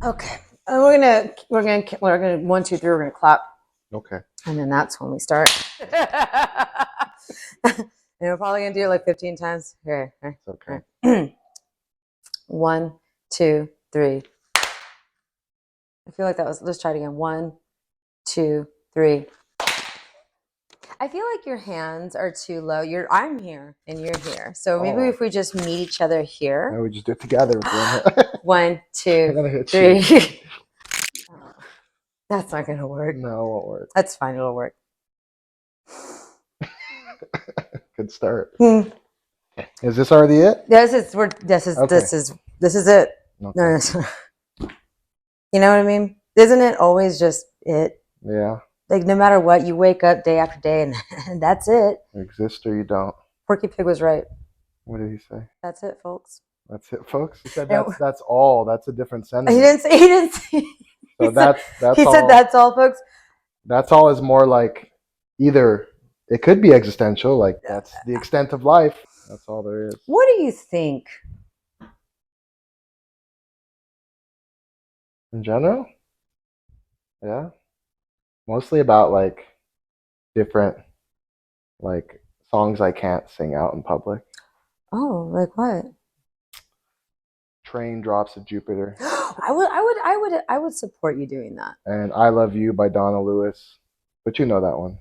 Okay. We're gonna 1, 2, 3. We're gonna clap, Okay. and then that's when we start. And we're probably gonna do it like 15 times. Here. Okay. 1, 2, 3. I feel like that was. Let's try it again. 1, 2, 3. I feel like your hands are too low. I'm here and you're here. So maybe if we just meet each other here. No, we just do it together. 1, 2, I'm hit 3. That's not gonna work. No, it won't work. That's fine. It'll work. Good start. Is this already it? This is it. Okay. No. You know what I mean? Isn't it always just it? Yeah. Like no matter what, you wake up day after day, and that's it. You exist or you don't. Porky Pig was right. What did he say? That's it, folks. That's it, folks. He said that's all. That's a different sentence. He didn't say. So that's he all. said that's all, folks. That's all is more like either it could be existential, like that's the extent of life. That's all there is. What do you think? In general? Yeah. Mostly about like different like songs I can't sing out in public. Oh, like what? Train Drops of Jupiter. I would support you doing that. And I Love You by Donna Lewis. But you know that one.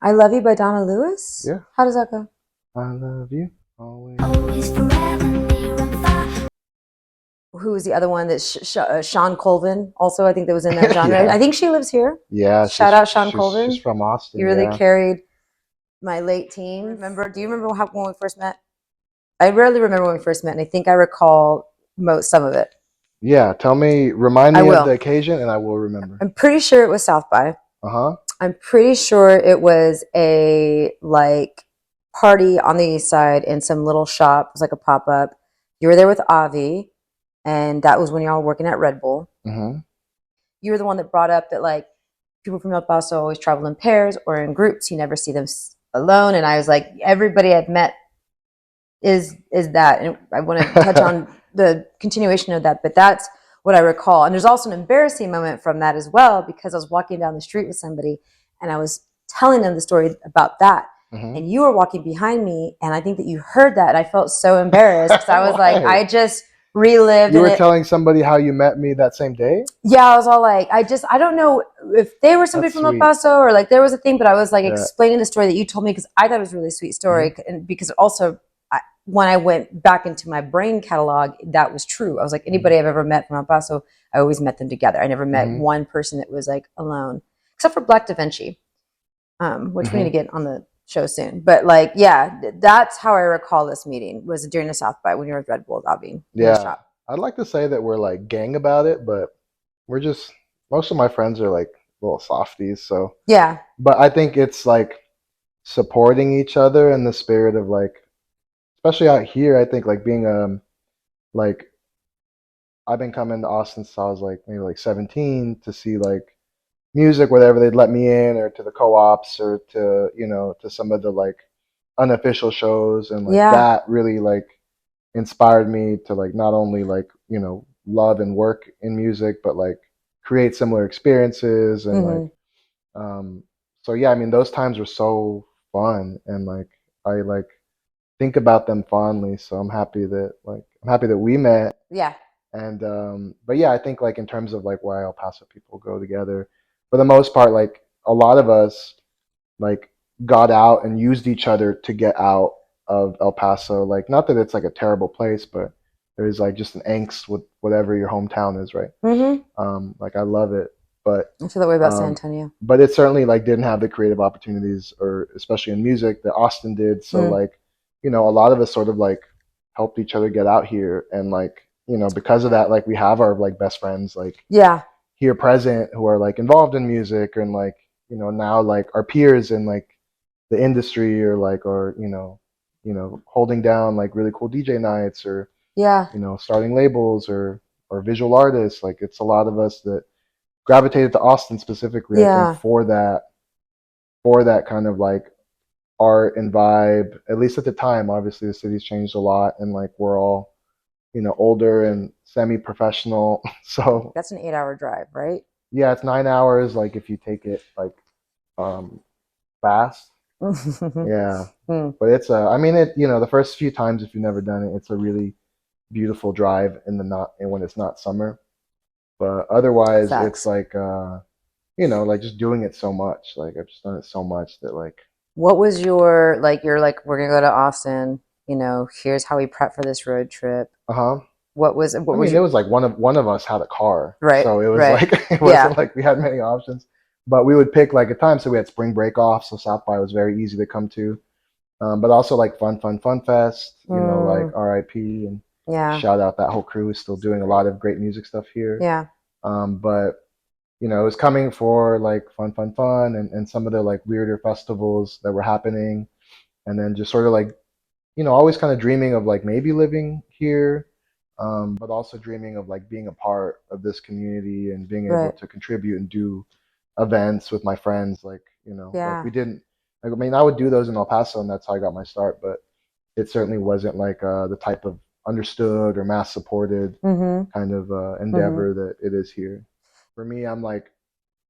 I Love You by Donna Lewis? Yeah. How does that go? I love you always. Always forever near and far. Who was the other one that Sean Colvin also, I think that was in that genre. Yeah. I think she lives here. Yeah. Shout out Sean Colvin. She's from Austin. You really carried my late teens. Do you remember when we first met? I rarely remember when we first met, and I think I recall some of it. Yeah, remind me of the occasion, and I will remember. I'm pretty sure it was South by. Uh-huh. I'm pretty sure it was a like party on the east side in some little shop. It was like a pop-up. You were there with Avi, and that was when y'all were working at Red Bull. Mm-hmm. You were the one that brought up that like people from El Paso always travel in pairs or in groups. You never see them alone. And I was like, everybody I've met is that. And I want to touch on the continuation of that, but that's what I recall. And there's also an embarrassing moment from that as well, because I was walking down the street with somebody and I was telling them the story about that. Mm-hmm. And you were walking behind me, and I think that you heard that, and I felt so embarrassed because I was like, I just relived. You were telling somebody how you met me that same day? Yeah, I was all like, I don't know if they were somebody from El Paso or like there was a thing, but I was like explaining the story that you told me because I thought it was a really sweet story. Mm-hmm. And because also when I went back into my brain catalog, that was true. I was like, anybody I've ever met from El Paso, I always met them together. I never met one person that was like alone, except for Black Da Vinci, which we need to get on the show soon. But like, yeah, that's how I recall this meeting, was during the South by when you were with Red Bull, Avi. Yeah. I'd like to say that we're like gang about it, but we're just, most of my friends are like little softies. So yeah. But I think it's like supporting each other in the spirit of like, especially out here, I think like being like I've been coming to Austin since I was like maybe like 17 to see like music, whatever they'd let me in, or to the co-ops, or to, you know, to some of the like unofficial shows, and like that really like inspired me to like not only like, you know, love and work in music, but like create similar experiences and like so yeah, I mean those times were so fun, and like I like think about them fondly, so I'm happy that we met. Yeah. And but yeah, I think like in terms of like why El Paso people go together, for the most part, like a lot of us like got out and used each other to get out of El Paso. Like, not that it's like a terrible place, but there's like just an angst with whatever your hometown is, right? Mm-hmm. Like I love it, but I feel that way about San Antonio. But it certainly like didn't have the creative opportunities, or especially in music, that Austin did. So like, you know, a lot of us sort of like helped each other get out here, and like, you know, because of that, like we have our like best friends like here present who are like involved in music, and like, you know, now like our peers in like the industry, or like, or you know, holding down like really cool DJ nights, or you know, starting labels, or visual artists. Like it's a lot of us that gravitated to Austin specifically, I think, for that kind of like art and vibe, at least at the time. Obviously the city's changed a lot, and like we're all older and semi-professional. So That's an 8-hour drive, right? yeah, it's 9 hours. Like if you take it like um, fast, yeah. Mm, But it's I mean it. The first few times if you've never done it, it's a really beautiful drive in the not and when it's not summer. But otherwise, it's facts. like like just doing it so much. Like I've just done it so much that like What was your like? You're like, we're gonna go to Austin. Here's how we prep for this road trip. uh-huh. What I was mean, it your was like one of us had a car, right, so it was right? like it Yeah. wasn't like we had many options. But we would pick like a time. So we had spring break off, so South by was very easy to come to. But also like fun fest. Like Mm, R.I.P. and yeah. shout out that whole crew is still doing a lot of great music stuff here. Yeah. But it was coming for like fun and some of the like weirder festivals that were happening, and then just sort of like always kind of dreaming of like maybe living here, but also dreaming of like being a part of this community and being able Right. to contribute and do events with my friends. Like, like Yeah. we didn't, like, I mean, I would do those in El Paso and that's how I got my start, but it certainly wasn't like the type of understood or mass supported Mm-hmm. kind of Mm-hmm. endeavor that it is here. For me, I'm like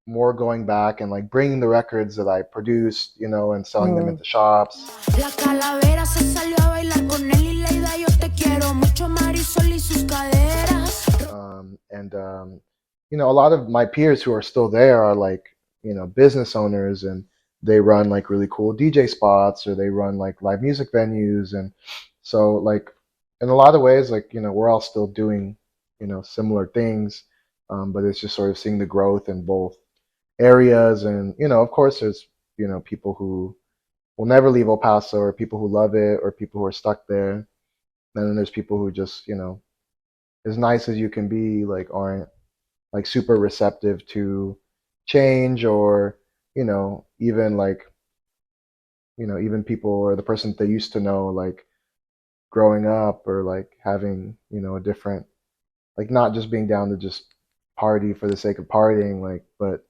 more going back and like bringing the records that I produced, and selling them Mm. at the shops. La calavera se salió a bailar con él y la ida yo te quiero mucho Marisol y sus caderas. And a lot of my peers who are still there are like business owners, and they run like really cool DJ spots or they run like live music venues, and so like in a lot of ways like we're all still doing similar things, but it's just sort of seeing the growth in both areas, and of course there's people who will never leave El Paso, or people who love it, or people who are stuck there, and then there's people who just as nice as you can be, like aren't like super receptive to change, or even like even people or the person that they used to know, like growing up or like having a different, like not just being down to just party for the sake of partying, like but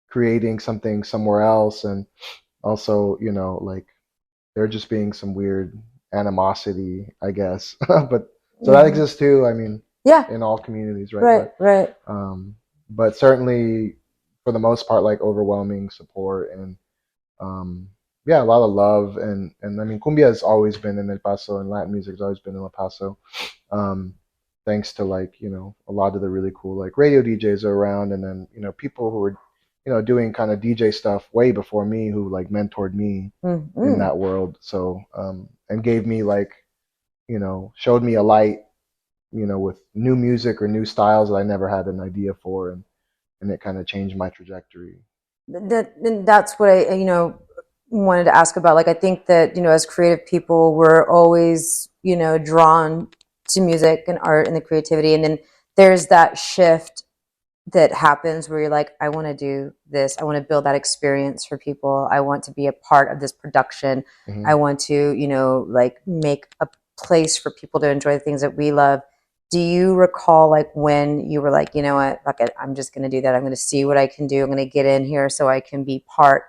creating something somewhere else, and also like there just being some weird animosity, I guess. But so that Mm-hmm. exists too. I mean, Yeah. in all communities, right? Right. Right. Um, but certainly for the most part, like overwhelming support, and yeah, a lot of love, and I mean, cumbia has always been in El Paso, and Latin music has always been in El Paso. Um, Thanks to like a lot of the really cool like radio DJs are around, and then people who were doing kind of DJ stuff way before me, who like mentored me in Mm-hmm. that world. So and gave me like showed me a light with new music or new styles that I never had an idea for, and it kind of changed my trajectory. And that's what I, wanted to ask about. Like, I think that, as creative people, we're always, drawn to music and art and the creativity. And then there's that shift that happens where you're like, I want to do this. I want to build that experience for people. I want to be a part of this production. Hmm. I want to, like make a place for people to enjoy the things that we love. Do you recall like when you were like, you know what, fuck it, I'm just going to do that. I'm going to see what I can do. I'm going to get in here so I can be part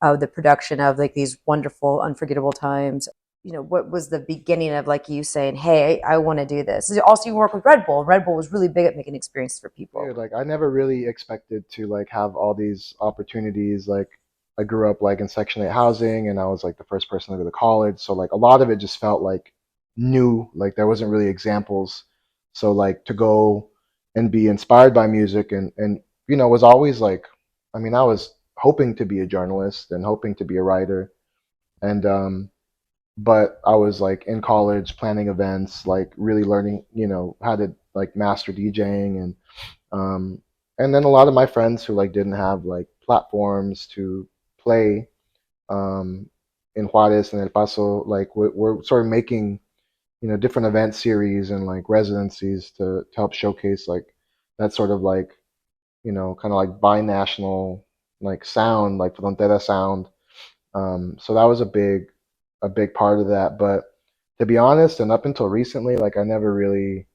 of the production of like these wonderful, unforgettable times. What was the beginning of like you saying, hey, I want to do this? Also, you work with Red Bull. Red Bull was really big at making experiences for people. Weird. Like I never really expected to like have all these opportunities. Like I grew up like in Section 8 housing, and I was like the first person to go to college. So like a lot of it just felt like new. Like there wasn't really examples. So like to go and be inspired by music, and was always like, I mean, I was hoping to be a journalist and hoping to be a writer, and but I was like in college planning events, like really learning, how to like master DJing, um, and then a lot of my friends who like didn't have like platforms to play um, in Juarez and El Paso, like we're sort of making different event series and like residencies to help showcase like that sort of like kind of like binational like sound, like frontera sound. So that was a big part of that. But to be honest, and up until recently, like I never really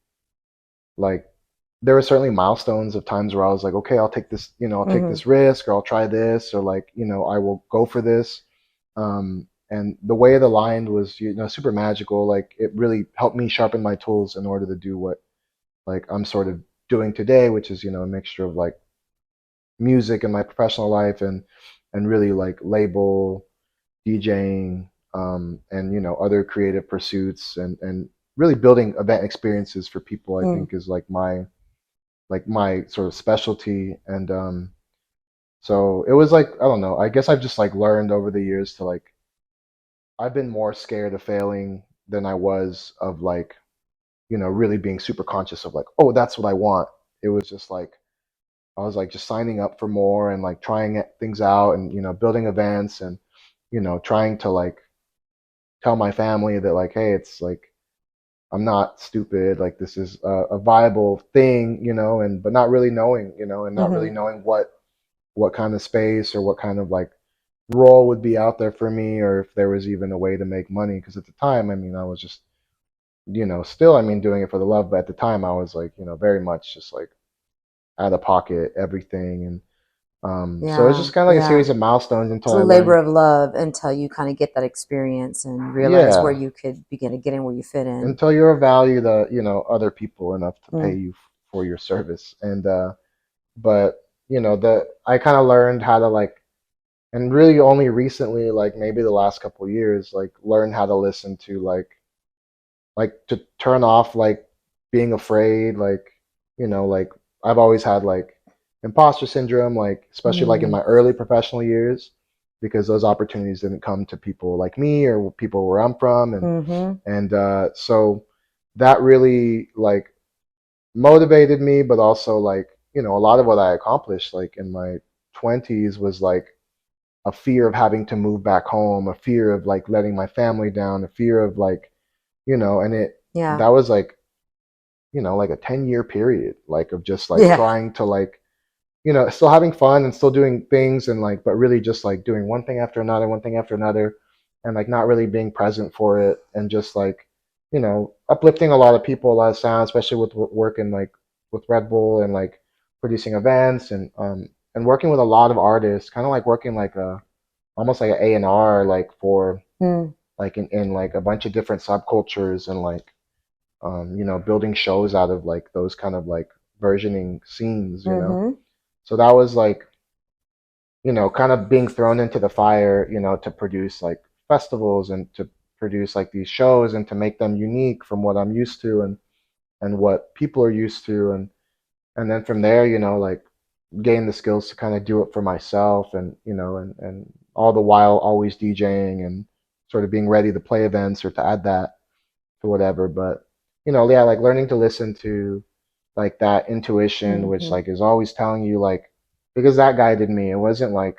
like there were certainly milestones of times where I was like, okay, I'll take this, I'll take Mm-hmm. this risk, or I'll try this, or like, I will go for this. and the way it aligned was, you know, super magical. Like it really helped me sharpen my tools in order to do what like I'm sort of doing today, which is, you know, a mixture of like music in my professional life and really like label DJing, and you know, other creative pursuits, and really building event experiences for people, I Mm. think is like my sort of specialty. And so it was like, I don't know, I guess I've just like learned over the years to like, I've been more scared of failing than I was of like, you know, really being super conscious of like, oh, that's what I want. It was just like I was like just signing up for more and like trying things out, and you know, building events, and you know, trying to like tell my family that like, hey, it's like I'm not stupid, like this is a viable thing, you know, and but not really knowing, you know, and not really Hmm. knowing what kind of space or what kind of like role would be out there for me, or if there was even a way to make money. Because at the time, I mean, I was just, you know, still, I mean, doing it for the love, but at the time I was like, you know, very much just like out of pocket everything. And so it's Yeah, just kind of like a yeah. series of milestones until It's a I labor learned, of love until you kind of get that experience and realize where yeah, you could begin to get in where you fit in. until you're valued, you know, other people enough to pay Mm. you for your service. And but you know, the I kind of learned how to like, and really only recently, like maybe the last couple of years, like learn how to listen to like to turn off like being afraid, like, you know, like I've always had like imposter syndrome, like especially like in Mm. my early professional years, because those opportunities didn't come to people like me or people where I'm from. Hmm. And so that really like motivated me, but also like, you know, a lot of what I accomplished like in my 20s was like a fear of having to move back home, a fear of like letting my family down, a fear of like, you know, and it Yeah. that was like, you know, like a 10-year period like of just like Yeah. trying to like, you know, still having fun and still doing things, and like, but really just like doing one thing after another, one thing after another, and like not really being present for it, and just like, you know, uplifting a lot of people, a lot of sound, especially with working like with Red Bull and like producing events, and working with a lot of artists, kind of like working like a almost like an A&R like for Mm. like in like a bunch of different subcultures, and like you know, building shows out of like those kind of like versioning scenes, you know. Hmm. So that was like, you know, kind of being thrown into the fire, you know, to produce like festivals and to produce like these shows and to make them unique from what I'm used to, and what people are used to, and then from there, you know, like gain the skills to kind of do it for myself, and you know, and all the while always DJing and sort of being ready to play events or to add that to whatever. But you know, yeah, like learning to listen to like that intuition, which Hmm. like is always telling you like, because that guided me. It wasn't like,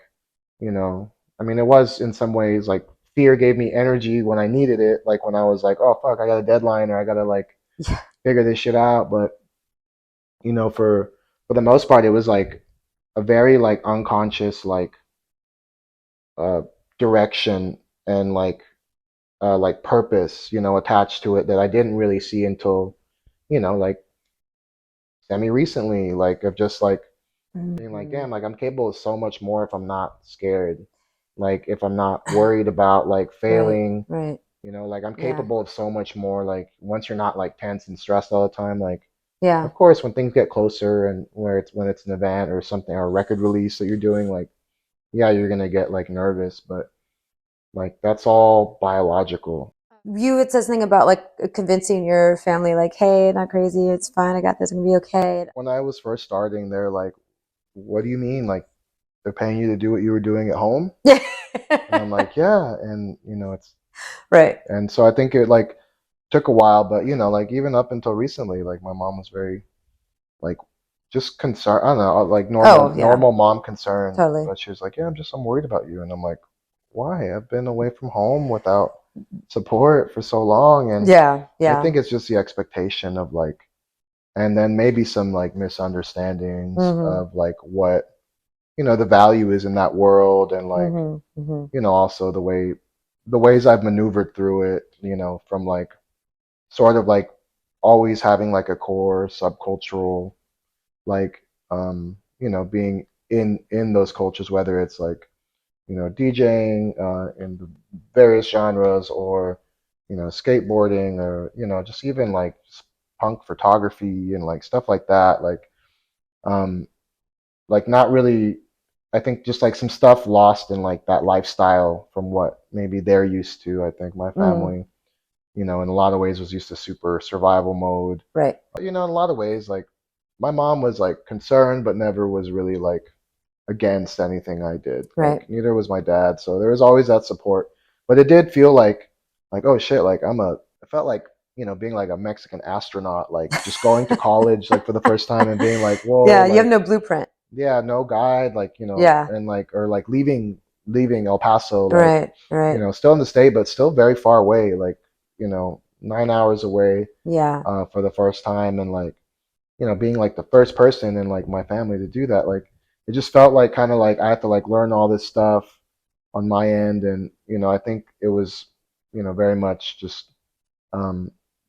you know, I mean, it was in some ways like fear gave me energy when I needed it, like when I was like, oh fuck, I got a deadline or I gotta like Yeah. figure this shit out. But you know, for the most part, it was like a very like unconscious uh direction, and like purpose, you know, attached to it that I didn't really see until, you know, like semi recently, like of just like being like, Hmm. damn, like I'm capable of so much more if I'm not scared. Like if I'm not worried about like Right. failing, Right. you know, like I'm Yeah. capable of so much more. Like once you're not like tense and stressed all the time, like Yeah. of course when things get closer and where it's when it's an event or something or a record release that you're doing, like yeah, you're gonna get like nervous, but like that's all biological. You had said something about like convincing your family, like, "Hey, not crazy. It's fine. I got this. I'm gonna be okay." When I was first starting, they're like, what do you mean? Like they're paying you to do what you were doing at home? Yeah. And I'm like, yeah. And you know, it's Right. and so I think it like took a while, but you know, like even up until recently, like my mom was very like just concerned. I don't know, like Oh yeah. normal mom concern, Totally. but she was like, yeah, I'm worried about you, and I'm like, why? I've been away from home without support for so long, and Yeah. I Yeah. think it's just the expectation of like, and then maybe some like misunderstandings Hmm. of like what, you know, the value is in that world, and like, Hmm. Hmm. you know, also the ways I've maneuvered through it, you know, from like sort of like always having like a core subcultural like you know, being in those cultures, whether it's like DJing in the various genres, or skateboarding, or just even like punk photography and like stuff like that. Um, not really. I think just like some stuff lost in like that lifestyle from what maybe they're used to. I think my family, in a lot of ways was used to super survival mode. Right. In a lot of ways, like my mom was like concerned, but never was really like against anything I did. Right. Like neither was my dad, so there was always that support. But it did feel like oh shit, like it felt like being like a Mexican astronaut, like just going to college like for the first time and being like, whoa, Yeah, you have like no blueprint. yeah, no guide, like Yeah. and like or like leaving El Paso, like Right. Right. still in the state, but still very far away, like 9 hours away Yeah. for the first time, and like being like the first person in like my family to do that, like it just felt like kind of like I had to like learn all this stuff on my end, and I think it was very much just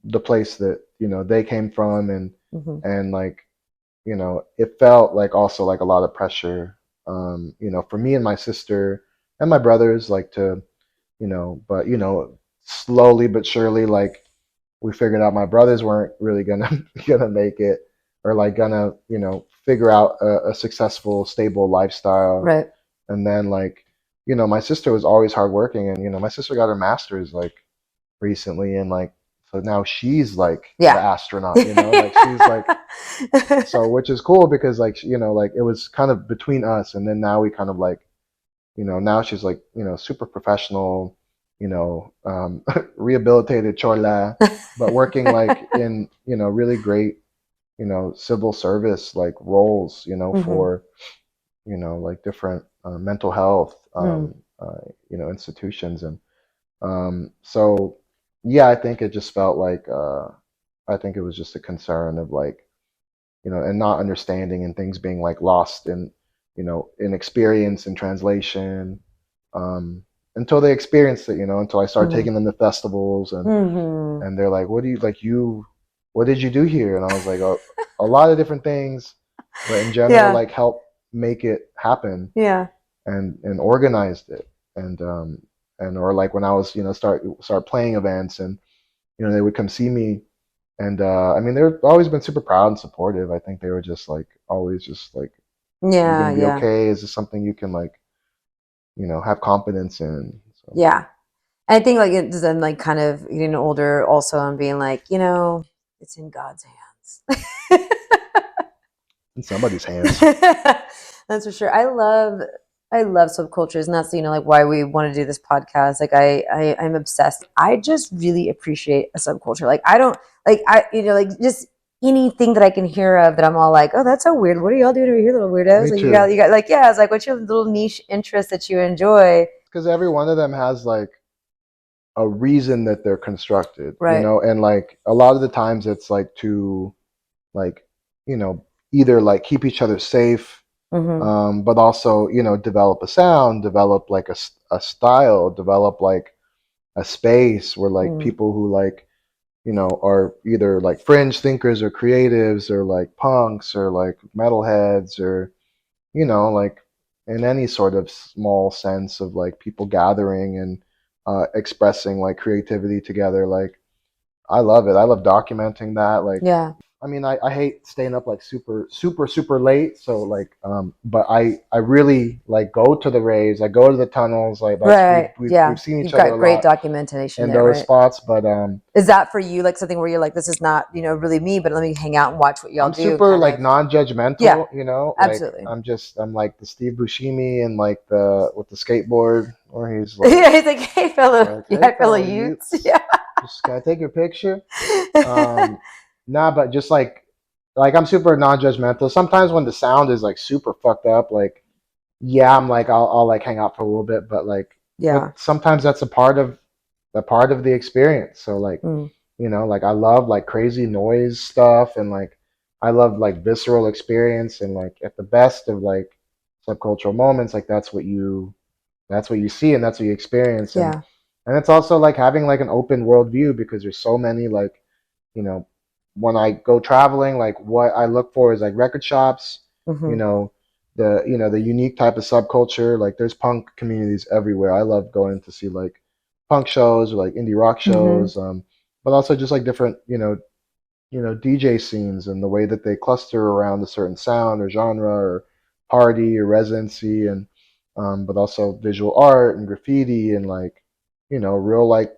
the place that they came from, and like it felt like also like a lot of pressure, for me and my sister and my brothers, like to but slowly but surely, like we figured out my brothers weren't really gonna gonna make it, or like gonna figure out a successful, stable lifestyle. Right. And then like my sister was always hardworking, and my sister got her master's like recently, and like so now she's like the Yeah. astronaut, like she's like so, which is cool because like like it was kind of between us, and then now we kind of like now she's like super professional, rehabilitated chola, but working like in really great civil service like roles, for like different mental health institutions, and so yeah, I think it just felt like I think it was just a concern of like and not understanding, and things being like lost in in experience and translation, until they experienced it, until I started taking them to festivals, and they're like, what do you like you what did you do here? And I was like, a lot of different things, but in general, Yeah. like help make it happen, Yeah. and organized it, and or like when I was start playing events, and they would come see me, and I mean they've always been super proud and supportive. I think they were just like always just like, you're Yeah. gonna be Yeah. okay, is this something you can like have confidence in? So Yeah. I think like it's then like kind of getting older also and being like, it's in God's hands. in somebody's hands. That's for sure. I love subcultures, and that's like why we want to do this podcast. Like I'm obsessed. I just really appreciate a subculture. Like I don't like like just anything that I can hear of that I'm all like, oh, that's so weird. What are y'all doing over here, little weirdos? Me Like too. you got like, yeah, it's like, what's your little niche interest that you enjoy? Because every one of them has like a reason that they're constructed, Right. and like a lot of the times it's like to like either like keep each other safe, but also develop a sound, develop like a style, develop like a space where like people who like are either like fringe thinkers or creatives, or like punks, or like metalheads, or like in any sort of small sense of like people gathering and expressing like creativity together. Like I love it. I love documenting that. Like Yeah. I mean, I hate staying up like super, super, super late. So like, but I really like go to the raves. I go to the tunnels. Like that's Right. we've Yeah. seen each You've other got a great lot documentation in there, those right? spots. But Is that for you like something where you're like, this is not, really me, but let me hang out and watch what y'all I'm do super kind like of. Yeah, non-judgmental. Like absolutely. I'm like the Steve Buscemi and like the with the skateboard, where he's like, Yeah, he's like, hey fellow, hey fellow fella, youths. youths, Yeah. just can I take your picture? Nah, but just like I'm super non-judgmental. Sometimes when the sound is like super fucked up, like yeah, I'm like I'll like hang out for a little bit, but like Yeah. but sometimes that's a part of the experience. So like Mm. like I love like crazy noise stuff, and like I love like visceral experience, and like at the best of like subcultural moments, like that's what you see, and that's what you experience, and Yeah. and it's also like having like an open world view, because there's so many like you know when I go traveling, like what I look for is like record shops, you Hmm. know the unique type of subculture. Like there's punk communities everywhere. I love going to see like punk shows or like indie rock Hmm. shows, but also just like different DJ scenes and the way that they cluster around a certain sound or genre or party or residency, and but also visual art and graffiti and like real like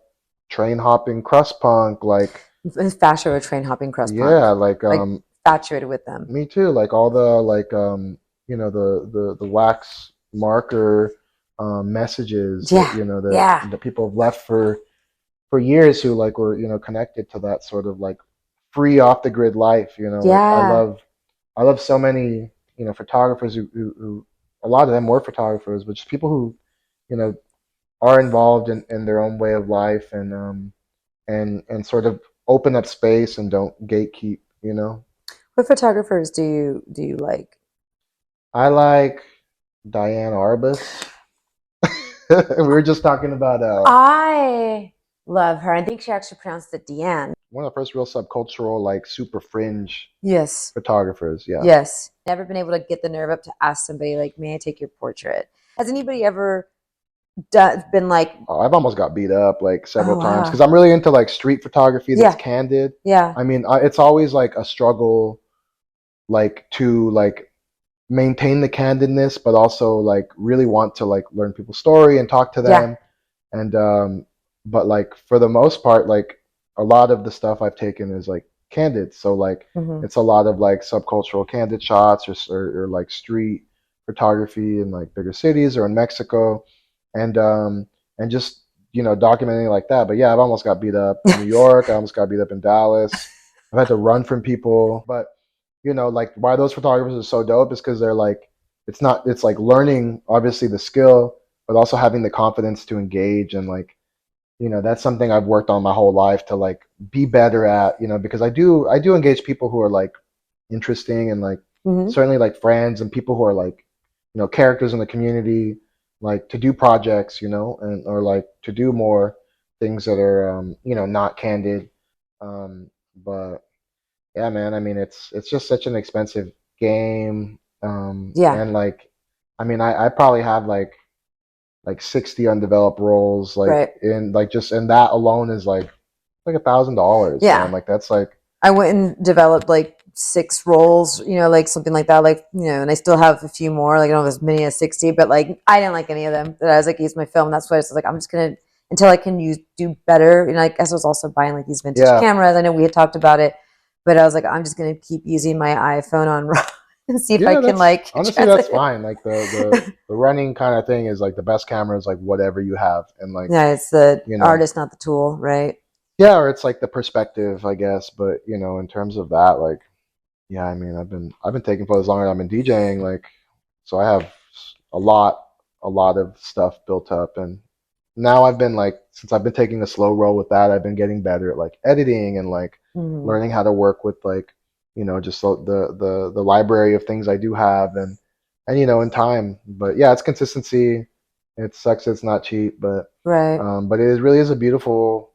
train hopping crust punk, like Infatuated with train hopping crust punk. yeah, like Like infatuated with them. me too, like all the like the wax marker messages that Yeah. Yeah. that people have left for years, who like were connected to that sort of like free off the grid life. Like Yeah. I love so many photographers who a lot of them were photographers, but just people who you know are involved in their own way of life, and sort of open up space and don't gatekeep. What photographers do you like? I like Diane Arbus. We were just talking about I love her. I think she actually pronounced it Deanne. one of the first real subcultural, like super fringe Yes. photographers. Yeah. Yes. Never been able to get the nerve up to ask somebody like, "May I take your portrait?" Has anybody ever been like, Oh, I've almost got beat up like "Oh several times because wow, I'm really into like street photography that's yeah, candid. yeah, I mean, it's always like a struggle, like to like maintain the candidness, but also like really want to like learn people's story and talk to yeah, them. And but like for the most part, like a lot of the stuff I've taken is like candid. So like hmm, it's a lot of like subcultural candid shots, or like street photography in like bigger cities or in Mexico, and just documenting like that. But yeah, I've almost got beat up in New York. I almost got beat up in Dallas. I've had to run from people, but like why those photographers are so dope is because they're like it's like learning obviously the skill, but also having the confidence to engage, and like that's something I've worked on my whole life to like be better at, because I do engage people who are like interesting, and like hmm, certainly like friends and people who are like characters in the community, like to do projects, and or like to do more things that are not candid, but yeah, man. I mean, it's just such an expensive game, yeah, and like, I mean, I probably have like 60 undeveloped roles, like right, in like just and that alone is like $1,000, man. yeah." Like that's like I went and developed like 6 roles, like something like that, like and I still have a few more, like I don't have as many as 60, but like I didn't like any of them that I was like use my film. That's why I was like, I'm just gonna until I can do better. And I guess I was also buying like these vintage yeah, cameras. I know we had talked about it, but I was like, I'm just gonna keep using my iPhone on RAW and see if I yeah. can That's like honestly that's translate it. fine. Like the running kind of thing is like the best camera is like whatever you have, and like Yeah, it's the you know artist, not the tool, right? yeah, or it's like the perspective, I guess. But in terms of that, like yeah, I mean, I've been taking photos longer than I've been DJing, like so I have a lot a lot of stuff built up, and now I've been like since I've been taking a slow roll with that, I've been getting better at like editing and like Hmm. learning how to work with like just the library of things I do have, and in time. But yeah, it's consistency. It sucks it's not cheap, Right. but really is a beautiful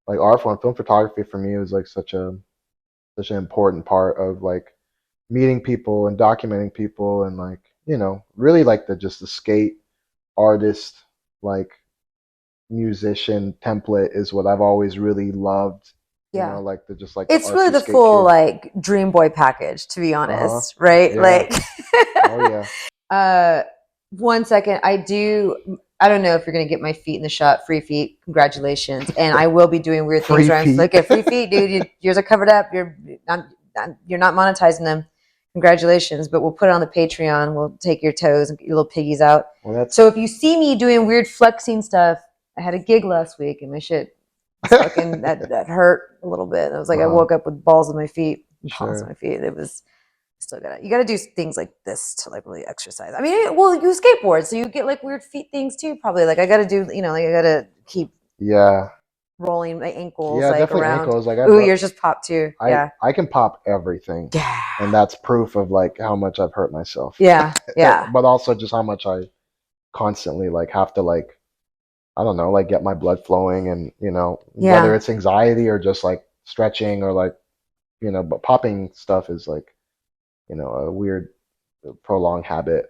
like art form. Film photography for me was like such an important part of like meeting people and documenting people, and like really like the skate artist, like musician template is what I've always really loved. Yeah. Like the It's really artsy the skate full kid. like dream boy package, to be Uh-huh. honest, right? Yeah. Like Oh yeah. uh 1 second. I don't know if you're gonna get my feet in the shot, free feet, congratulations. And I will be doing weird things Free where I'm feet. like, okay, free feet, dude, yours are covered up. You're not monetizing them. Congratulations. But we'll put it on the Patreon. We'll take your toes and get your little piggies out. Well, that's So if you see me doing weird flexing stuff, I had a gig last week and my shit was fucking that hurt a little bit. I was like, I uh-huh. woke up with balls on my feet, palms on Sure. my feet. It was still you gotta do things like this to like really exercise. I mean, well, you skateboard, so you get like weird feet things too. Probably like I gotta do, like I gotta keep Yeah. rolling my ankles Yeah, like definitely around. ankles. Like Ooh, yours just popped too. Yeah, I can pop everything, yeah, and that's proof of like how much I've hurt myself. yeah, yeah, But also just how much I constantly like have to like I don't know, like get my blood flowing, and whether yeah. it's anxiety or just like stretching or like but popping stuff is like a weird prolonged habit.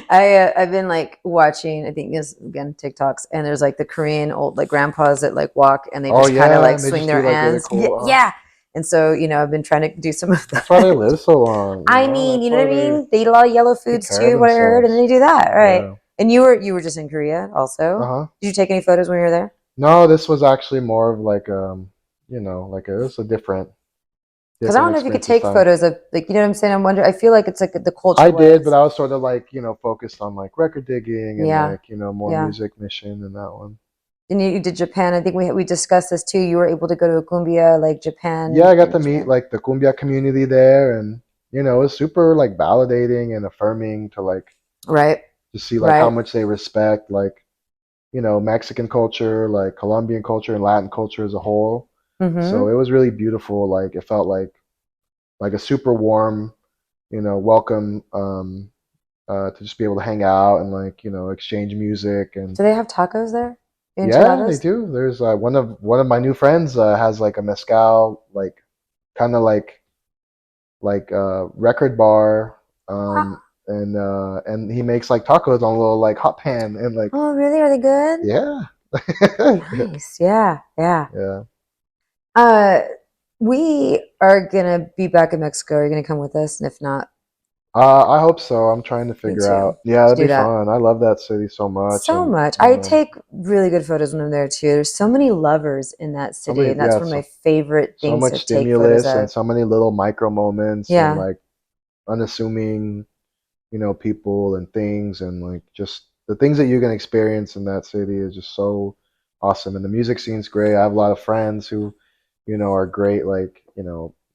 I've been like watching, I think is again TikToks, and there's like the Korean old like grandpas that like walk and they Oh just kind of yeah, like and they swing just their do like really hands. Yeah, cool. yeah. And so, I've been trying to do some of That's why they that. live so long. I mean, That's you know what why I they mean? They eat a lot of yellow take foods care of too, what I heard, and then themselves. they do that, right? Yeah. And you were just in Korea also. Uh-huh. Did you take any photos when you were there? No, this was actually more of like it was a Because I different don't know if you could experience this take time. photos of like, you know what I'm saying? I'm wondering. I feel like it's like the culture I did, but was, I was sort of like, focused on like record digging and yeah, like, more yeah. music mission and that one. And you did Japan. I think we discussed this too. You were able to go to a cumbia like Yeah, Japan I got in to meet Japan, like the cumbia community there, and it was super like validating and affirming to like right? to see like how Right. much they respect like, Mexican culture, like Colombian culture and Latin culture as a whole. So Mm-hmm. it was really beautiful. Like it felt like a super warm, welcome to just be able to hang out and like, exchange music and Do they have tacos there? yeah, they Enchiladas? do. There's one of my new friends has like a mezcal like kind of like record bar Wow. and he makes like tacos on a little like hot pan and like Oh, really? Are they good? yeah. Nice. Yeah. Yeah. Yeah. Uh, we are gonna be back in Mexico. Are you gonna come with us? And if not, I hope so. I'm trying to me figure too. out. Yeah, To it'd do be that. fun. I love that city so much, So and much. I take really good photos when I'm there too. There's so many lovers in that so city, many and that's yeah, one of my favorite so things much to take photos stimulus and of. so many little micro moments and Yeah. like unassuming, people and things and like just the things that you can experience in that city is just so awesome. And the music scene's great. I have a lot of friends who, are great, like,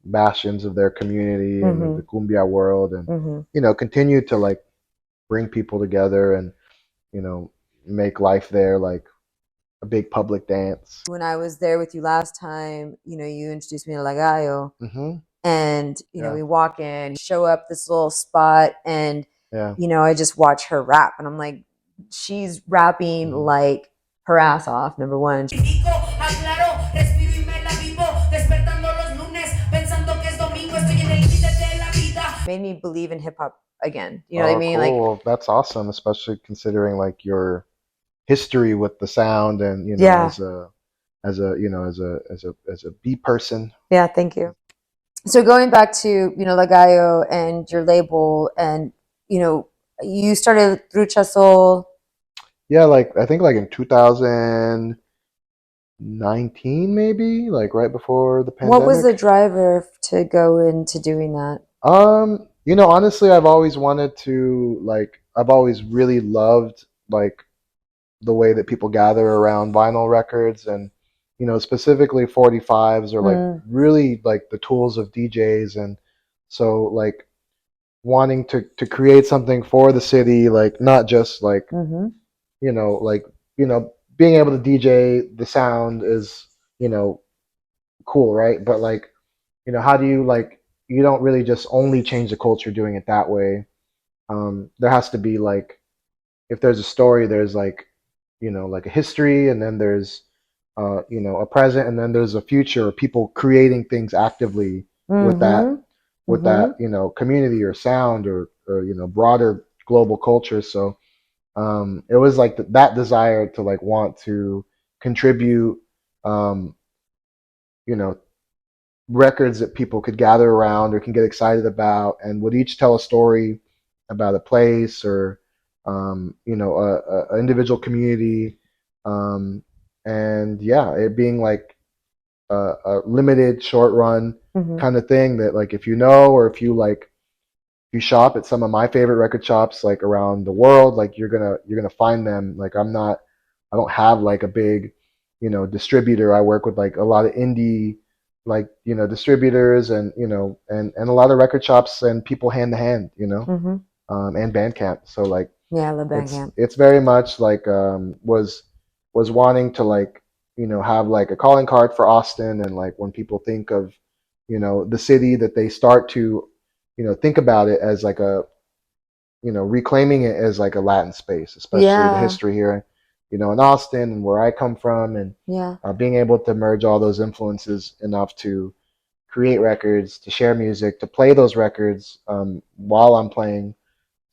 bastions of their community and the Mm-hmm. cumbia world and, Mm-hmm. continue to like bring people together and, you know, make life there like a big public dance. When I was there with you last time, you introduced me to Lagayo, Hmm. and Yeah. we walk in, show up this little spot, and Yeah. I just watch her rap, and I'm like, she's rapping Hmm. like her ass off. Number one, made me believe in hip hop again. You know what I Oh, mean? Like, cool. That's awesome, especially considering like your history with the sound and, yeah, as a beat person. yeah. Thank you. So going back to Lagayo and your label, and you know you started Trucha Soul. Yeah, like I think like in 2019 maybe, like right before the What was the pandemic. driver to go into doing that? Honestly, I've always really loved like the way that people gather around vinyl records and specifically 45s are like Mm, really like the tools of DJs and so like wanting to create something for the city like not just like mm-hmm. like being able to DJ the sound is you know cool, right? But like how do you like you don't really just only change the culture doing it that way. There has to be like if there's a story, there's like like a history, and then there's a present, and then there's a future. People creating things actively with that Mm-hmm. with Mm-hmm. that community or sound or broader global culture. So it was like that desire to like want to contribute, um, you know, records that people could gather around or can get excited about, and would each tell a story about a place or a individual community, um, and yeah, it being like a limited short run Mm-hmm. kind of thing that like if you know or if you like if you shop at some of my favorite record shops like around the world, like you're gonna find them. Like I don't have like a big, distributor. I work with like a lot of indie like, distributors and and a lot of record shops and people hand to hand, Mm-hmm. and Bandcamp. So like Yeah, I love it's Bandcamp. it's very much like was wanting to like have like a calling card for Austin and like when people think of the city that they start to think about it as like a reclaiming it as like a Latin space, especially the Yeah, history here in Austin and where I come from and yeah. being able to merge all those influences enough to create records, to share music, to play those records while I'm playing.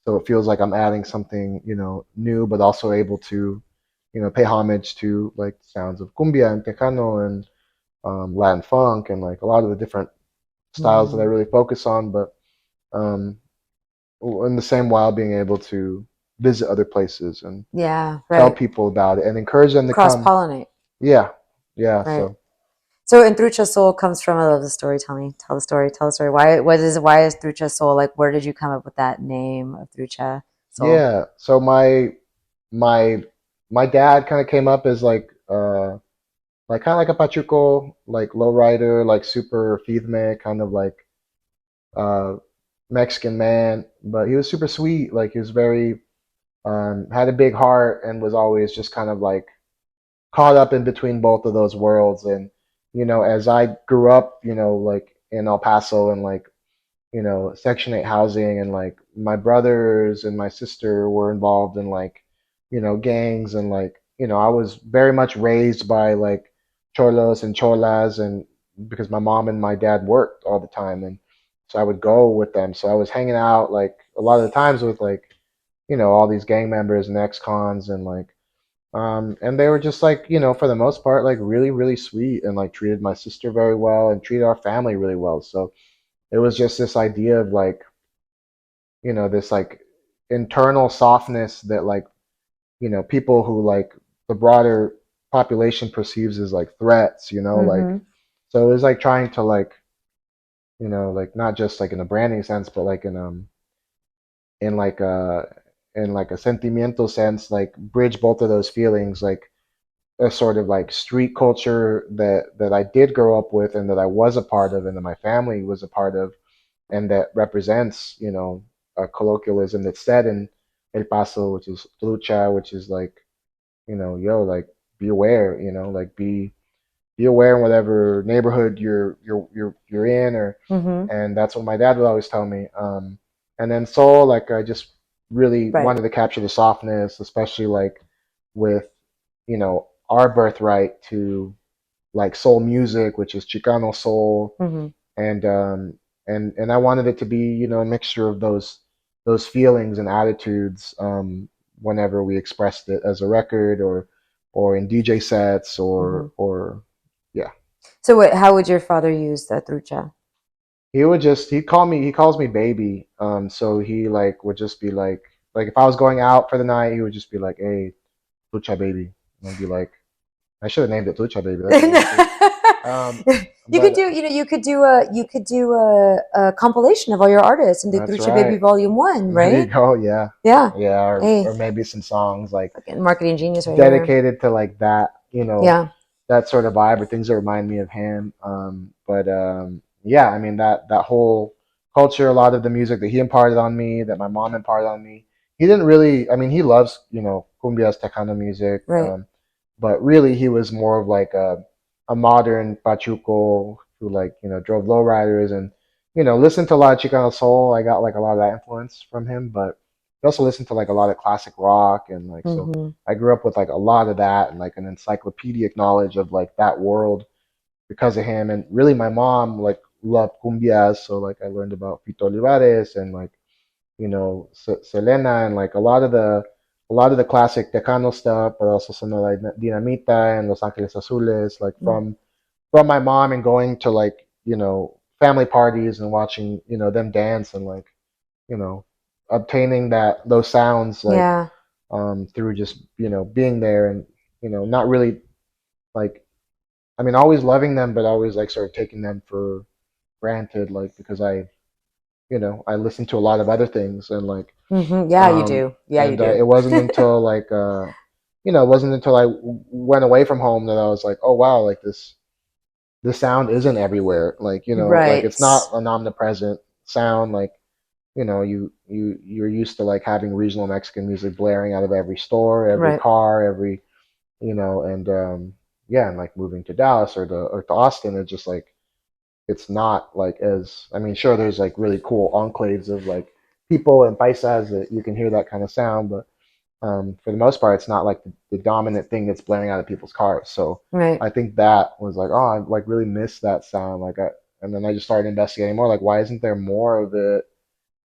So it feels like I'm adding something, new, but also able to, pay homage to like sounds of cumbia and tejano and Latin funk and like a lot of the different styles that I Mhm. really focus on. But um, in the same while being able to visit other places and Yeah, tell right. people about it and encourage them to Cross come. pollinate, Yeah, yeah. right? So So, and Trucha Soul comes from, I love the story. Tell me, tell the story, tell the story. Why is Trucha Soul? Like, where did you come up with that name of Trucha Soul? yeah. So my my dad kind of came up as like kind of like a pachuco, like lowrider, like super fithme, kind of like uh Mexican man, but he was super sweet. Like he was very had a big heart and was always just kind of like caught up in between both of those worlds. And as I grew up, like in El Paso and like Section 8 housing, and like my brothers and my sister were involved in like, gangs, and like, I was very much raised by like cholos and cholas, and because my mom and my dad worked all the time, and so I would go with them. So I was hanging out like a lot of the times with like, all these gang members and ex-cons, and like and they were just like, for the most part, like really, really sweet, and like treated my sister very well and treated our family really well. So it was just this idea of like, this like internal softness that like, people who like the broader population perceives as like threats, like, Mm-hmm. so it was like trying to like, like not just like in a branding sense, but like in like a in like a sentimiento sense, like bridge both of those feelings, like a sort of like street culture that I did grow up with and that I was a part of and that my family was a part of, and that represents, a colloquialism that's said in El Paso, which is trucha, which is like, yo, like be aware, like be aware in whatever neighborhood you're in, or Mm-hmm. and that's what my dad would always tell me. And then soul, like I just really Right. wanted to capture the softness, especially like with, our birthright to like soul music, which is Chicano soul, Mm-hmm. and I wanted it to be, a mixture of those feelings and attitudes whenever we expressed it as a record, or in DJ sets, Mm-hmm. or yeah. So, how would your father use the Trucha? He calls me baby. So he like would just be like if I was going out for the night, he would just be like, "Hey, Lucha baby," and I'd be like, "I should have named it Lucha baby. That's really cool." Um, You could but do, you could do a compilation of all your artists and do that's Trucha Baby right. Volume One, There you right? go. Yeah, Yeah. yeah, or Hey, maybe some songs like fucking marketing genius right here. dedicated to like that, Yeah. that sort of vibe, or things that remind me of him. But yeah, I mean that whole culture, a lot of the music that he imparted on me, that my mom imparted on me. He didn't really. I mean, he loves cumbias, tejano music, Right. but really he was more of like a modern pachuco who like drove lowriders and listened to a lot of Chicano soul. I got like a lot of that influence from him, but he also listened to like a lot of classic rock, and like so Mm-hmm. I grew up with like a lot of that and like an encyclopedic knowledge of like that world because of him. And really, my mom like loved cumbias, so like I learned about Fito Olivares and like Selena, and like a lot of the classic Tejano stuff, but also some of like Dinamita and Los Angeles Azules, like from my mom, and going to like family parties and watching them dance, and like you know obtaining those sounds like Yeah. through just being there, and not really like, I mean, always loving them, but always like sort of taking them for granted, like because I listened to a lot of other things, and like Mm-hmm. Yeah, you um do. Yeah, you and do. it wasn't until like it wasn't until I went away from home that I was like, oh wow, like this sound isn't everywhere, like like Right. it's not an omnipresent sound, like you're used to like having regional Mexican music blaring out of every store, every Right. car, every and yeah, and like moving to Dallas or to Austin, it's just like it's not like as, I mean, sure, there's like really cool enclaves of like people and paisas that you can hear that kind of sound, but for the most part, it's not like the dominant thing that's blaring out of people's cars. So Right. I think that was like, oh, I like really miss that sound. Like And then I just started investigating more, like, why isn't there more of it,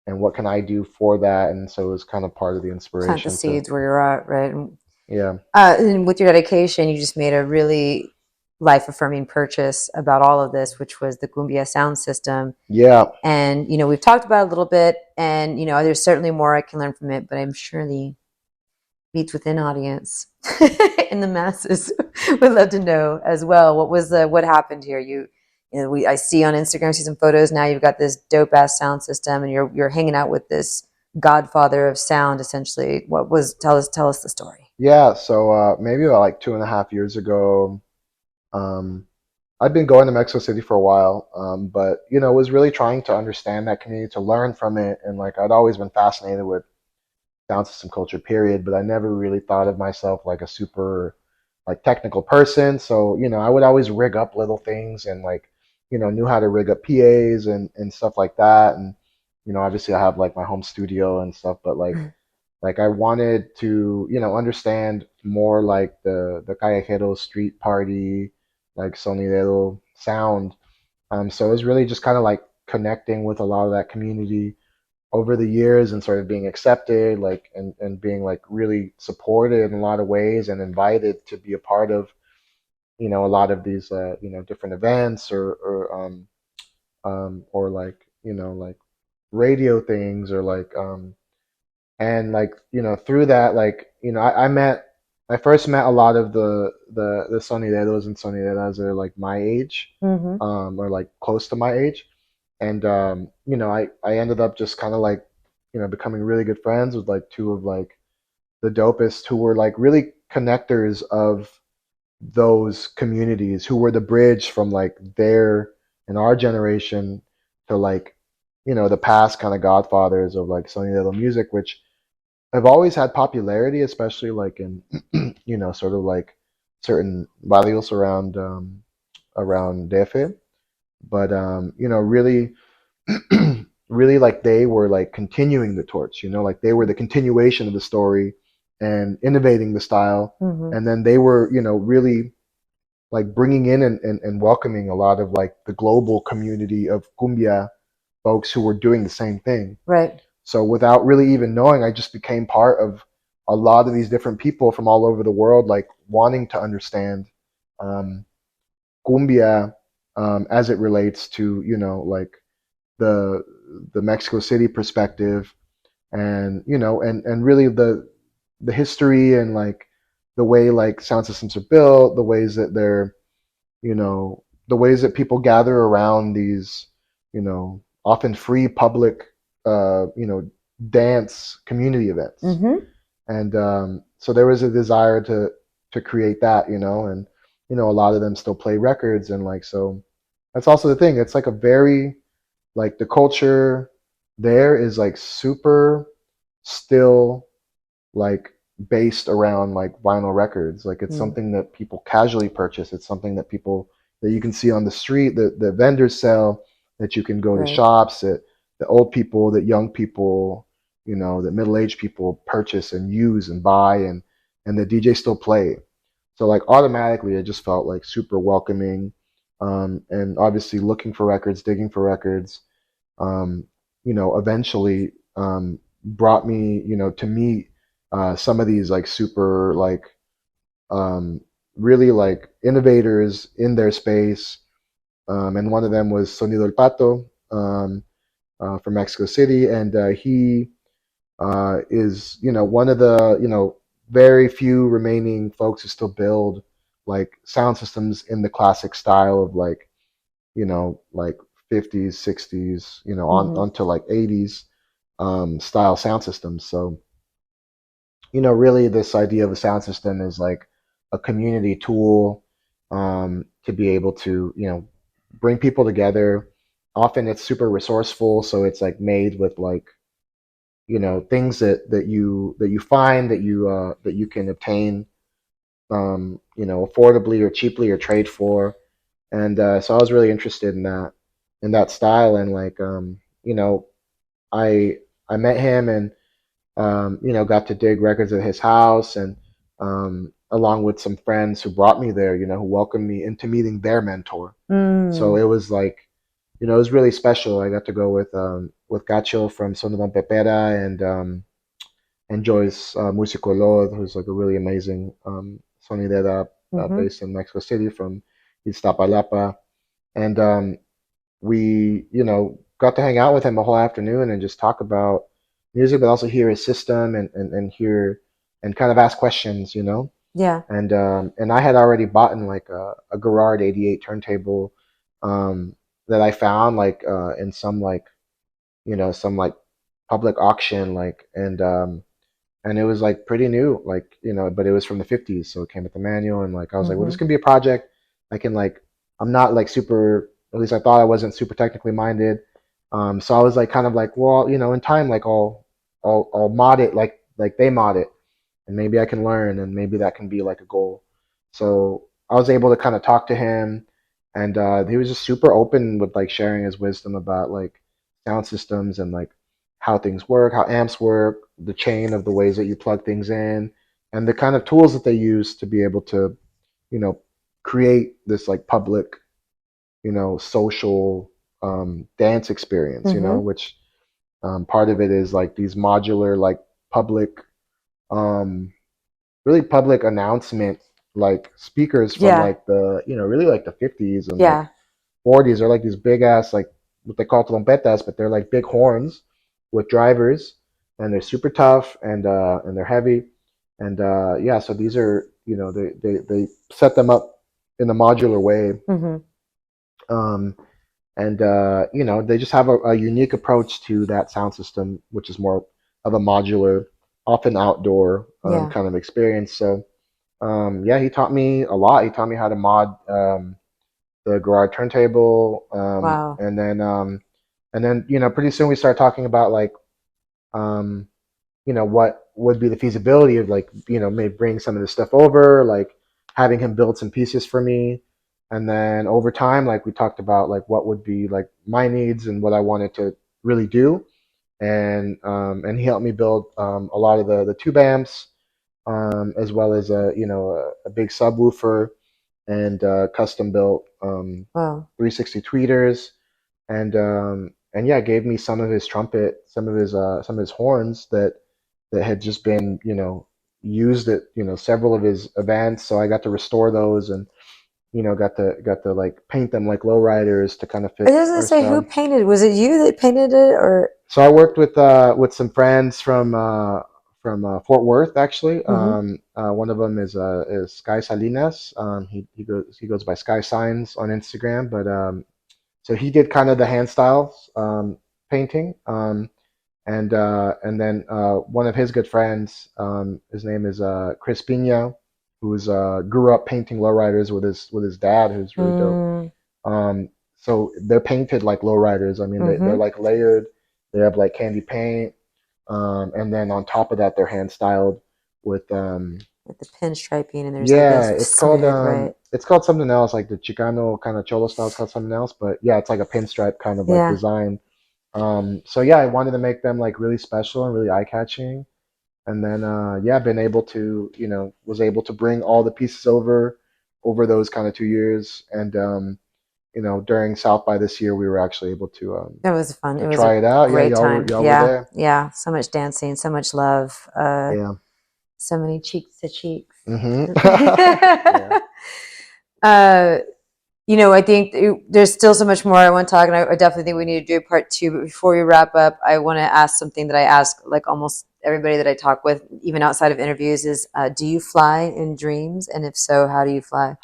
and what can I do for that? And so it was kind of part of the Plant the inspiration to, seeds where you're at, right? yeah. And with your dedication, you just made a really life affirming purchase about all of this, which was the Cumbia sound system. Yeah. And, we've talked about it a little bit, and, there's certainly more I can learn from it, but I'm sure the Beats Within audience and the masses would love to know as well. What happened here? I see on Instagram, see some photos now. You've got this dope ass sound system, and you're hanging out with this godfather of sound, essentially. Tell us the story. Yeah. So maybe about like 2.5 years ago, um, I'd been going to Mexico City for a while, but was really trying to understand that community, to learn from it, and like I'd always been fascinated with sound system culture, period. But I never really thought of myself like a super like technical person. So I would always rig up little things, and like knew how to rig up PAs and stuff like that. And obviously I have like my home studio and stuff, but like I wanted to understand more like the callejero street party, like sonidero sound. So it was really just kind of like connecting with a lot of that community over the years, and sort of being accepted, like, and being like really supported in a lot of ways, and invited to be a part of a lot of these different events, or like like radio things, or like and like through that, like I first met a lot of the sonideros and sonideras that are like my age, Mm-hmm. or like close to my age. And I ended up just kind of like becoming really good friends with like two of like the dopest, who were like really connectors of those communities, who were the bridge from like their and our generation to like the past kind of godfathers of like sonidero music, which have always had popularity, especially like in sort of like certain barrios around DF. But really really like they were like continuing the torch, like they were the continuation of the story and innovating the style. Mm-hmm. And then they were really like bringing in and welcoming a lot of like the global community of cumbia folks who were doing the same thing. Right. So without really even knowing, I just became part of a lot of these different people from all over the world, like wanting to understand um, cumbia, as it relates to like the Mexico City perspective, and and really the history, and like the way like sound systems are built, the ways that they're the ways that people gather around these often free public dance community events. Mm-hmm. And so there was a desire to create that, and a lot of them still play records, and like so that's also the thing. It's like a very like the culture there is like super still like based around like vinyl records. Like it's something that people casually purchase. It's something that people that you can see on the street, that the vendors sell, that you can go to Right. shops, that the old people, that young people, that middle-aged people purchase and use and buy, and the DJ still play. So like automatically it just felt like super welcoming. And obviously looking for records, digging for records, um, eventually brought me, to meet some of these like super like really like innovators in their space. And one of them was Sonidero Pato, from Mexico City, and he is one of the very few remaining folks who still build like sound systems in the classic style of like like 50s, 60s, on onto like 80s style sound systems. So really this idea of a sound system is like a community tool, to be able to bring people together. Often it's super resourceful, so it's like made with like things that you find, that you can obtain affordably or cheaply, or trade for. And so I was really interested in that style. And like I I met him, and got to dig records at his house, and along with some friends who brought me there, who welcomed me into meeting their mentor. So Mm. it was like you know, it was really special. I got to go with Gacho from Sonido and Joyce Musicolor, who's like a really amazing sonidera Mm-hmm. based in Mexico City from Iztapalapa. And we, you know, got to hang out with him the whole afternoon and just talk about music, but also hear his system and hear and kind of ask questions, you know. Yeah. And I had already bought in like a Garrard 88 turntable that I found like in some like, you know, some like public auction, like, and it was like pretty new, like, you know, but it was from the 50s, so it came with the manual. And like I was like, well, this Mm-hmm. can be a project. I can like, I'm not like super, at least I thought I wasn't super technically minded. So I was like kind of like, well, you know, in time, like I'll mod it like they mod it, and maybe I can learn, and maybe that can be like a goal. So I was able to kind of talk to him, and he was just super open with like sharing his wisdom about like sound systems and like how things work, how amps work, the chain of the ways that you plug things in, and the kind of tools that they use to be able to, you know, create this like public, you know, social dance experience, you know, Mm-hmm. which part of it is like these modular, like public, um, really public announcement, like speakers from Yeah. like the, you know, really like the 50s and like Yeah. 40s. They're like these big ass, like what they call trompetas, but they're like big horns with drivers, and they're super tough and they're heavy. And yeah, so these are, you know, they set them up in a modular way. Mm-hmm. Um, and you know, they just have a unique approach to that sound system, which is more of a modular, often outdoor Yeah. kind of experience. So yeah, he taught me a lot. He taught me how to mod the garage turntable, Wow. and then you know, pretty soon we started talking about like um, you know, what would be the feasibility of like, you know, maybe bringing some of this stuff over, like having him build some pieces for me. And then over time, like we talked about like what would be like my needs and what I wanted to really do. And he helped me build a lot of the tube amps, as well as a, you know, a big subwoofer and custom built Wow. 360 tweeters, and yeah, gave me some of his trumpet, some of his horns that had just been, you know, used at, you know, several of his events. So I got to restore those, and you know, got to like paint them like lowriders to kind of I fit was gonna our say, who style. painted? Was it you that painted it, or? So I worked with some friends from Fort Worth, actually. Mm-hmm. One of them is Sky Salinas. He goes by Sky Signs on Instagram, but so he did kind of the hand styles painting, and then one of his good friends, his name is Chris Pina, who's grew up painting lowriders with his dad, who's really dope. Mm, So they're painted like lowriders. I mean, they're mm-hmm. like layered. They have like candy paint, and then on top of that, they're hand styled with With the pinstriping, and there's like a yeah, smooth, right? it's called something else, like the Chicano kind of cholo style is called something else, but yeah, it's like a pinstripe kind of like Yeah. design. So yeah, I wanted to make them like really special and really eye-catching. And then yeah, been able to, you know, was able to bring all the pieces over those kind of 2 years. And you know, during South by this year, we were actually able It was fun. to It was a try it out. Yeah, great time. y'all were Yeah. there. Yeah. So much dancing, so much love, Yeah. so many cheeks to cheeks. Hmm. Yeah. uh, you know, I think there's still so much more I want to talk, and I definitely think we need to do a part two. But before we wrap up, I want to ask something that I ask like almost everybody that I talk with, even outside of interviews, is do you fly in dreams? And if so, how do you fly?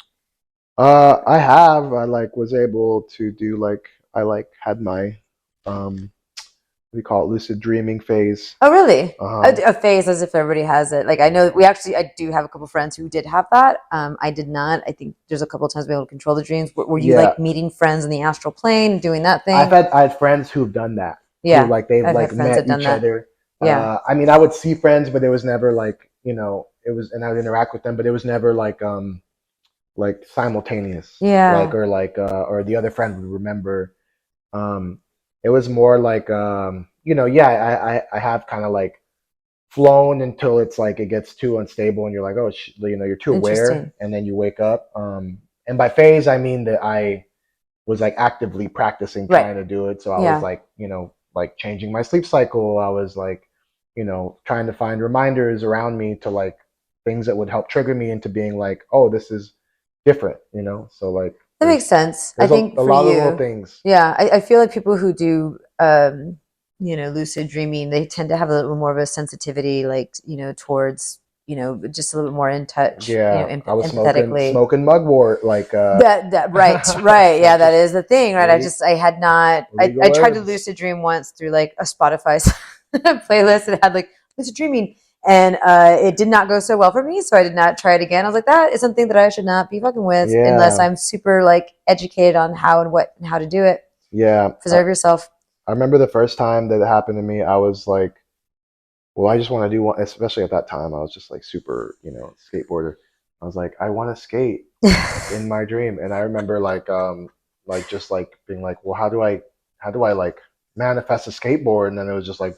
I like was able to do like I like had my we call it lucid dreaming phase. Oh, really? Uh-huh. A phase, as if everybody has it. Like I know I do have a couple friends who did have that. I did not. I think there's a couple of times we able to control the dreams. Were you Yeah, like meeting friends in the astral plane, doing that thing? I had friends who've done that, who Yeah, like they've I've had like friends that met done each that. other. Yeah, I mean, I would see friends, but it was never like, you know, it was, and I would interact with them, but it was never like simultaneous, like yeah, or the other friend would remember. Um, it was more like you know, yeah, I have kind of like flown until it's like it gets too unstable and you're like, oh, you know, you're too aware, interesting. and then you wake up. And by phase, I mean that I was like actively practicing Right. trying to do it. So I Yeah. was like, you know, like changing my sleep cycle. I was like, you know, trying to find reminders around me to like things that would help trigger me into being like, oh, this is different, you know? So like That makes sense. I there's think a for lot of little you, things. yeah, I feel like people who do, you know, lucid dreaming, they tend to have a little more of a sensitivity, like, you know, towards, you know, just a little bit more in touch, you know, Yeah, I was empathetically. smoking mugwort like That right. Yeah, that is the thing, right? I had not, legal I tried to herbs. lucid dream once through like a Spotify playlist that had like lucid dreaming. And it did not go so well for me, so I did not try it again. I was like, that is something that I should not be fucking with unless Yeah, I'm super like educated on how and what and how to do it. yeah. Preserve yourself. I remember the first time that it happened to me, I was like, well, I just want to do one, especially at that time, I was just like super, you know, skateboarder. I was like, I want to skate in my dream. And I remember like just like being like, well, how do I like manifest a skateboard? And then it was just like,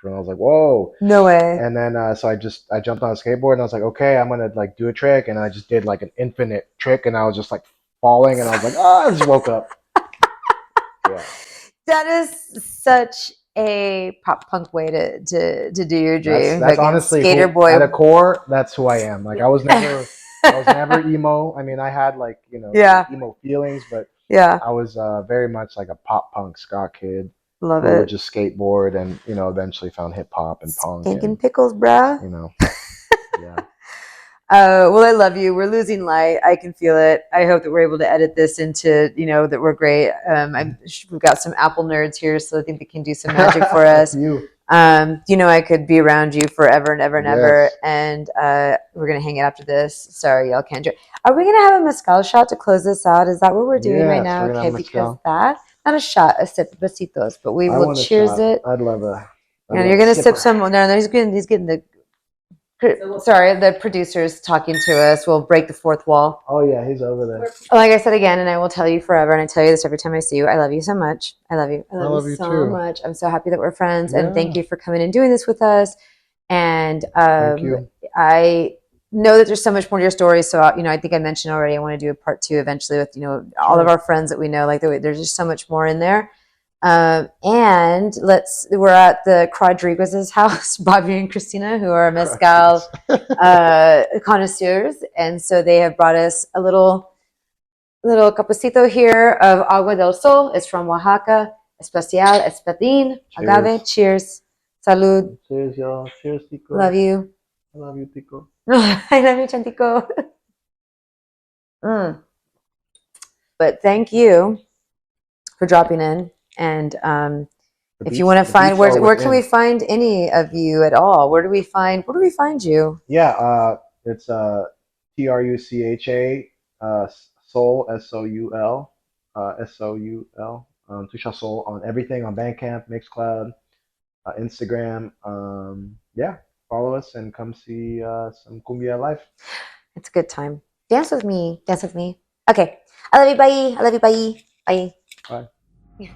and I was like, whoa. No way. And then so I jumped on a skateboard and I was like, okay, I'm gonna like do a trick. And I just did like an infinite trick and I was just like falling and I was like, ah, I just woke up. Yeah. That is such a pop punk way to do your dream. That's Fucking honestly skater who, boy. at a core, that's who I am. Like I was never emo. I mean, I had like, you know, Yeah. emo feelings, but Yeah, I was very much like a pop punk ska kid love who would it. just skateboard and, you know, eventually found hip hop and punk Stinking and, pickles, bruh. you know, yeah. Well, I love you. We're losing light. I can feel it. I hope that we're able to edit this into, you know, that we're great. We've got some Apple nerds here, so I think they can do some magic for us. You. You know, I could be around you forever and ever and ever. Yes. And we're gonna hang it after this. Sorry, y'all can't drink. Are we gonna have a mezcal shot to close this out? Is that what we're doing right Yes, now? we're gonna Okay, have because mezcal. that not a shot, a sip, besitos, but we I will want a cheers shot. it. I'd love a. And you're gonna sip some. No, he's getting the. Sorry, the producer's talking to us. We'll break the fourth wall. Oh yeah, he's over there. Like I said again, and I will tell you forever, and I tell you this every time I see you. I love you so much. I love you. I love you so too. much. I'm so happy that we're friends, and thank Yeah. you for coming and doing this with us. And Thank you. I know that there's so much more to your story. So you know, I think I mentioned already. I want to do a part 2 eventually with all of our friends that we know. Like there's just so much more in there. And we're at the Rodriguez's house, Bobby and Christina, who are mezcal connoisseurs, and so they have brought us a little capacito here of agua del sol. It's from Oaxaca, especial, espadín, agave. Cheers, salud. Cheers, y'all. Cheers, Tico. Love you. I love you, Tico. I love you, Chantico. But thank you for dropping in. And if you want to find where can we find any of you at all? Where do we find you? Yeah, it's Trucha Soul Soul Soul Trucha Soul on everything on Bandcamp, Mixcloud, Instagram. Yeah, follow us and come see some cumbia live. It's a good time. Dance with me. Dance with me. Okay. I love you. Bye. I love you. Bye. Bye. Bye.